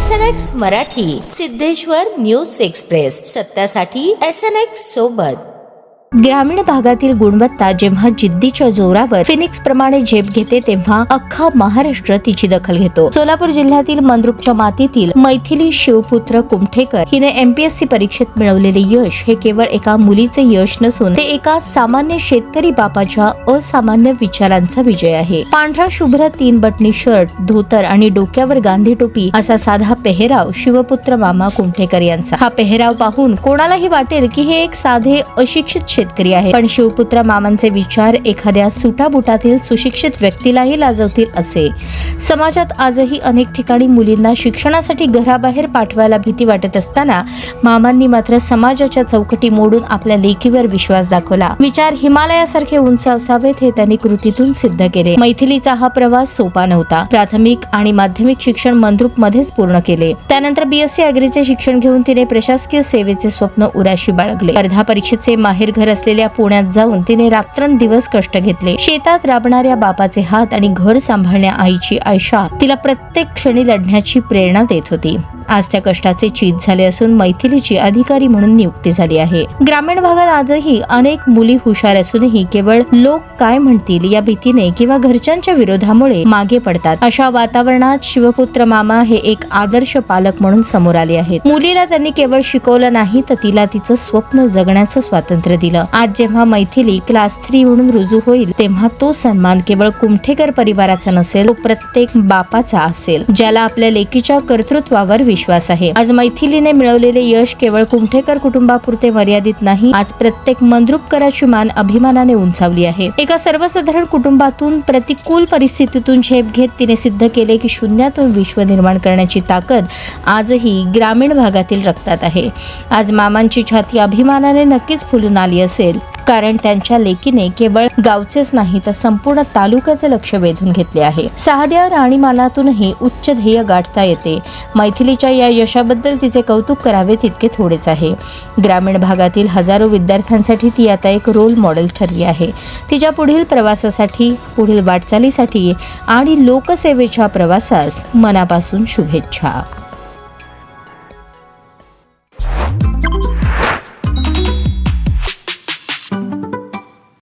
SNX Marathi, Siddheshwar news express, सत्यासाठी SNX सोबत। ग्रामीण भागातील गुणवत्ता जेव्हा जिद्दीच्या जोरावर फिनिक्स प्रमाणे झेप घेते तेव्हा अख्खा महाराष्ट्र तिची दखल घेतो। सोलापूर जिल्ह्यातील मंद्रुपच्या मातीतील मैथिली शिवपुत्र कुमठेकर हिने MPSC परीक्षेत मिळवलेले यश हे केवळ एका मुलीचे यश नसून ते एका सामान्य शेतकरी बापाच्या असामान्य विचारांचा विजय आहे। पांढरा शुभ्र 3 बटनी शर्ट, धोतर आणि डोक्यावर गांधी टोपी असा साधा पेहराव शिवपुत्र मामा कुमठेकर यांचा। हा पेहराव पाहून कोणालाही वाटेल की हे एक साधे अशिक्षित शेतकरी आहे, पण शिवपुत्र मामांचे विचार एखाद्या सुटाबुटातील सुशिक्षित व्यक्तीलाही लाजवतील असे। समाजात आजही अनेक ठिकाणी मुलींना शिक्षणासाठी घराबाहेर पाठवायला भीती वाटत असताना मामांनी मात्र समाजाच्या चौकटी मोडून आपल्या लेकीवर विश्वास दाखवला। विचार हिमालयासारखे उंच असावेत हे त्यांनी कृतीतून सिद्ध केले। मैथिलीचा हा प्रवास सोपा नव्हता। प्राथमिक आणि माध्यमिक शिक्षण मंद्रुप मध्येच पूर्ण केले। त्यानंतर BSc अग्रीचे शिक्षण घेऊन तिने प्रशासकीय सेवेचे स्वप्न उराशी बाळगले। स्पर्धा परीक्षेचे माहेर घर असलेल्या पुण्यात जाऊन तिने रात्रंदिवस कष्ट घेतले। शेतात राबणाऱ्या बापाचे हात आणि घर सांभाळण्या आईची आयशा तिला प्रत्येक क्षणी लढण्याची प्रेरणा देत होती। आज त्या कष्टाचे चीज झाले असून मैथिलीची अधिकारी म्हणून नियुक्ती झाली आहे। ग्रामीण भागात आजही अनेक मुली हुशार असूनही केवळ लोक काय म्हणतील या भीतीने किंवा घरच्यांच्या विरोधामुळे मागे पडतात। अशा वातावरणात शिवपुत्र मामा हे एक आदर्श पालक म्हणून समोर आले आहेत। मुलीला त्यांनी केवळ शिकवलं नाही तर तिला तिचं स्वप्न जगण्याचं स्वातंत्र्य दिलं। आज जेव्हा मैथिली क्लास 3 म्हणून रुजू होईल तेव्हा तो सन्मान केवळ कुमठेकर परिवाराचा नसेल, तो प्रत्येक बापाचा असेल ज्याला आपल्या लेकीच्या कर्तृत्वावर विश्वास आहे। आज मैथिलीने मिळवलेले यश केवळ कुमठेकर कुटुंबापुरते मर्यादित नाही, आज प्रत्येक मंद्रुपकराची मान अभिमानाने उंचावली आहे। एका सर्वसाधारण कुटुंबातून प्रतिकूल परिस्थितीतून झेप घेत तिने सिद्ध केले की शून्यातून विश्व निर्माण करण्याची ताकद आजही ग्रामीण भागातील रक्तात आहे। आज मामांची छाती अभिमानाने नक्कीच फुलून आली असेल, कारण त्यांच्या लेकीने केवळ गावचेच नाही तर संपूर्ण तालुक्याचे लक्ष वेधून घेतले आहे। साध्या राहणीमानातूनही उच्च ध्येय गाठता येते। मैथिलीच्या या यशाबद्दल तिचे कौतुक करावे तितके थोडेच आहे। ग्रामीण भागातील हजारो विद्यार्थ्यांसाठी ती आता एक रोल मॉडेल ठरली आहे। तिच्या पुढील प्रवासासाठी, पुढील वाटचालीसाठी आणि लोकसेवेच्या प्रवासास मनापासून शुभेच्छा।